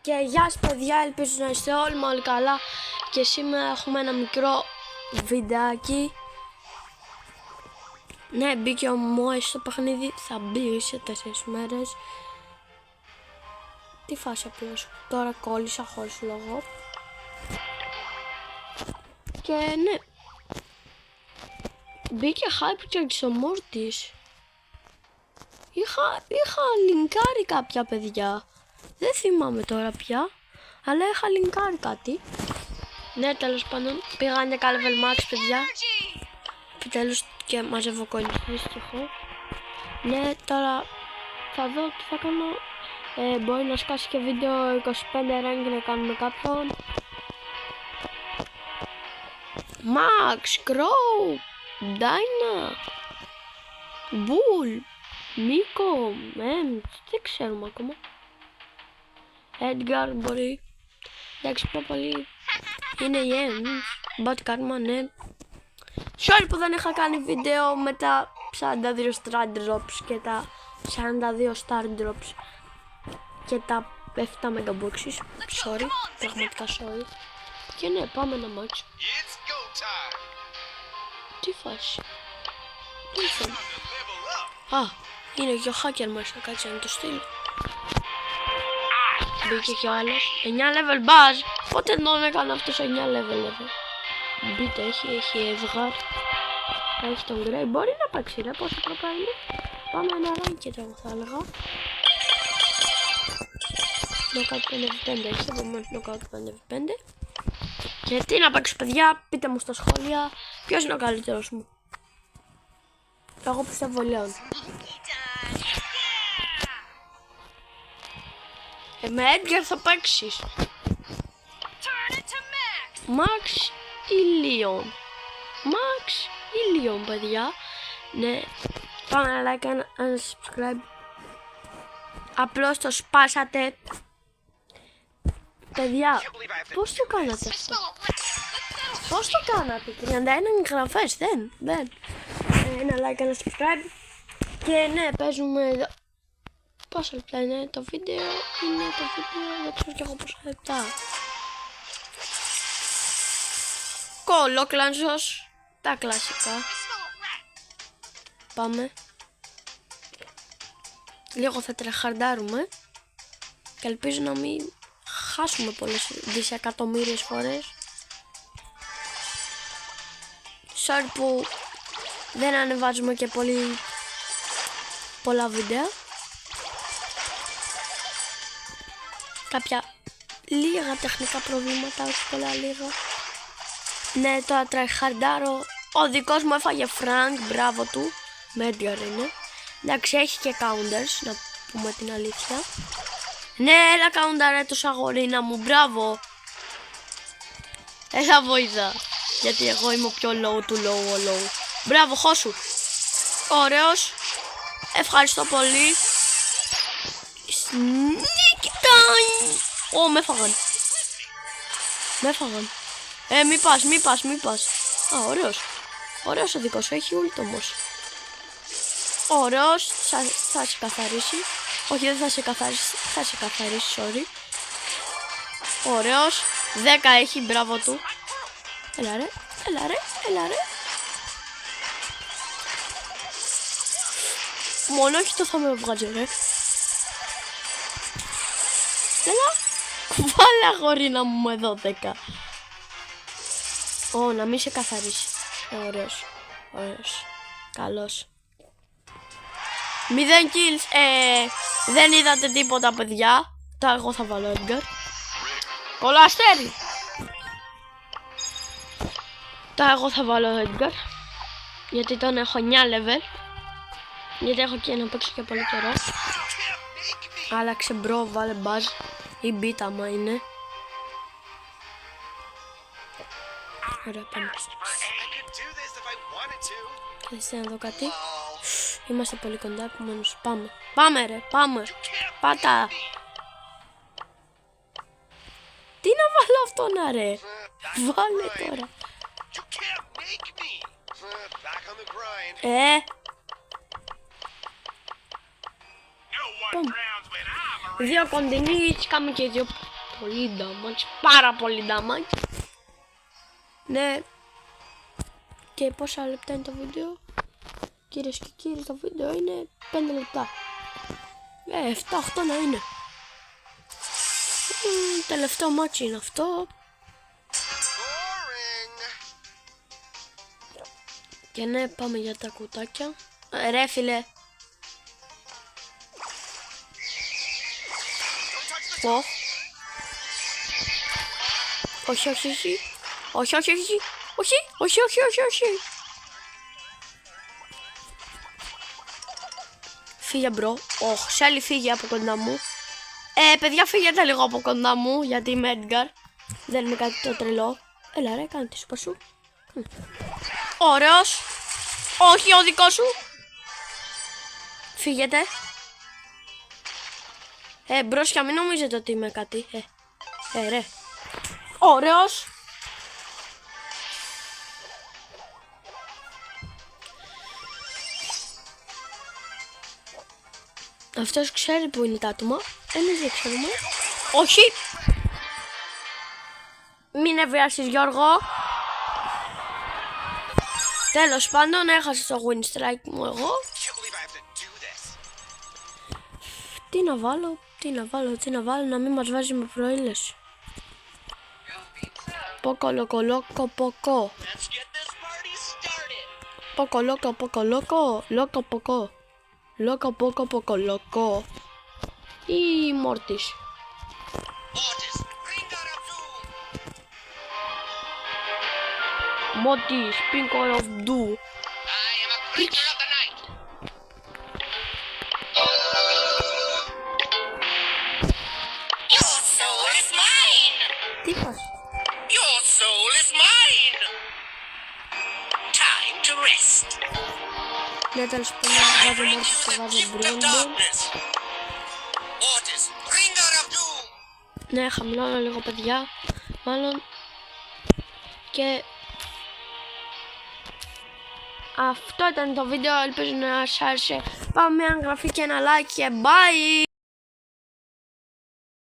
Και γεια σας παιδιά, ελπίζω να είστε όλοι καλά. Και σήμερα έχουμε ένα μικρό βιντεάκι. Ναι, μπήκε ο Μόης στο παιχνίδι, θα μπει σε 4 μέρες. Τι φάση απλώς, τώρα κόλλησα χωρίς λόγο. Και ναι, μπήκε Hypercharge στο Mortis. Είχα λινκάρει κάποια παιδιά. Δεν θυμάμαι τώρα πια, αλλά είχα λινκάρει κάτι. Ναι, τέλος πάντων, πήγα 11 level max παιδιά. Επιτέλους και μαζεύω κόλλης, δυστυχώς. Ναι, τώρα θα δω τι θα κάνω. Μπορεί να σκάσει και βίντεο 25 rank να κάνουμε κάποιον. Max, Crow, Dyna, Bull, Nico, δεν ξέρουμε ακόμα. Edgar μπορεί. Εντάξει, πιο πολύ είναι η Bad Karma, ναι. Sorry που δεν είχα κάνει βίντεο με τα 42 star drops και τα 42 star drops και τα 7 megaboxes. Sorry, πραγματικά sorry. Και ναι, πάμε να max. Τι φάση. Τι ήρθαμε. Α, είναι και ο hacker μας, θα κάτσει να το στείλω. Μπήκε και ο άλλος. 9 level buzz. Πότε τον έκανε αυτός 9 level. Μπείτε, έχει Edgar. Έχει τον Grey. Μπορεί να παίξει ρε, πόσο τρόπα είναι. Πάμε ένα ranked εγώ θα έλεγα. Knockout 5v5 έχει, επομένως knockout 5v5. Και τι να παίξω παιδιά, πείτε μου στα σχόλια. Ποιος είναι ο καλύτερος μου. Εγώ πιστεύω Leon. Με Edgar θα παίξεις. Max ή Leon. Max ή Leon παιδιά. Ναι. Πάμε να like, ένα subscribe. Απλώς το σπάσατε. Παιδιά, πώς το κάνατε αυτό. Πώς το κάνατε. 31 εγγραφές. Δεν. Ένα like, ένα subscribe. Και ναι, παίζουμε εδώ. Πόσα λεπτά είναι το βίντεο, δεν ξέρω κι εγώ πόσα λεπτά. Κολόκλανσος, τα κλασικά. Πάμε. Λίγο θα τρεχαρντάρουμε και ελπίζω να μην χάσουμε πολλές δισεκατομμύριες φορές. Sorry που δεν ανεβάζουμε και πολλά βίντεο. Κάποια λίγα τεχνικά προβλήματα, όχι πολλά λίγα. Ναι, τώρα τραχαρντάρω. Ο δικός μου έφαγε Frank, μπράβο του. Με Edgar είναι. Εντάξει, έχει και counters, να πούμε την αλήθεια. Ναι, έλα counter το αγορίνα μου, μπράβο. Έλα βοήθα. Γιατί εγώ είμαι πιο low του low. Μπράβο, χώσου. Ωραίος. Ευχαριστώ πολύ. Sneaky time. Ω, με έφαγαν. Μη πας. Α, ωραίος ο δικός σου, έχει ult όμως. Ωραίος, θα σε καθαρίσει. Όχι, δεν θα σε καθαρίσει, sorry. Ωραίος, 10 έχει, μπράβο του. Έλα ρε. Μόνο όχι το θα με βγάζει ρε. Έλα. Βάλε αγορίνα μου εδώ 10. Ω, να μην σε καθαρίσει. Ωραίος. Καλός. 0 kills. Δεν είδατε τίποτα παιδιά. Τα εγώ θα βάλω Edgar. Κολαστέρι. Τα εγώ θα βάλω Edgar. Γιατί τον έχω 9 level. Γιατί έχω και να παίξω και πολύ καιρό. Άλλαξε μπρο, βάλε μπάζ. Ή μπίτα άμα είναι. Ωραία, πάμε. Θέλετε να δω κάτι. Είμαστε πολύ κοντά, επομένως πάμε ρε, πάτα. Τι να βάλω αυτό να ρε. Βάλε τώρα. Πάμε. 2 κοντινοί, κάμε και 2 Πολύ damage, πάρα πολύ damage. Ναι. Και πόσα λεπτά είναι το βίντεο? Κυρίες και κύριοι, το βίντεο είναι 5 λεπτά. 7-8 να είναι. Τελευταίο μάτσι είναι αυτό. Και ναι, πάμε για τα κουτάκια. Ρε φίλε. Όχι, όχι, όχι. Όχι, όχι, όχι. Όχι, όχι, όχι, όχι, όχι. Φύγε μπρο. Όχι, Σέλι φύγε από κοντά μου. Παιδιά, φύγετε λίγο από κοντά μου, γιατί είμαι Edgar. Δεν είναι κάτι το τρελό. Έλα ρε, κάνε τη σούπα σου. Ωραίος. Όχι, ο δικός σου. Φύγετε. Μπρόσια, μην νομίζετε ότι είμαι κάτι. Ρε. Ωραίος. Αυτός ξέρει που είναι τα άτομα. Εμείς δεν ξέρουμε. Όχι. Μην ευριάσεις, Γιώργο. Τέλος πάντων, έχασε το win strike μου εγώ. Τι να βάλω, να μην μας βάζει με προήλες. Ποκο, λοκο, λοκο, ποκο. Ποκο, λοκο, ποκο, λοκο, λοκο, ποκο. Λοκο, ποκο, ποκο, λοκο. Ή Μόρτις. Μόρτις, Pinker of Doom. Τι πας? Your soul is mine. Time to rest. Ναι, τέλος πάντων, βάζω Μόρτις και βάζω Μπρόντον. Ναι, χαμηλώνω λίγο, παιδιά. Μάλλον. Και αυτό ήταν το βίντεο. Ελπίζω να σας άρεσε. Πάμε μια εγγραφή και ένα like και bye.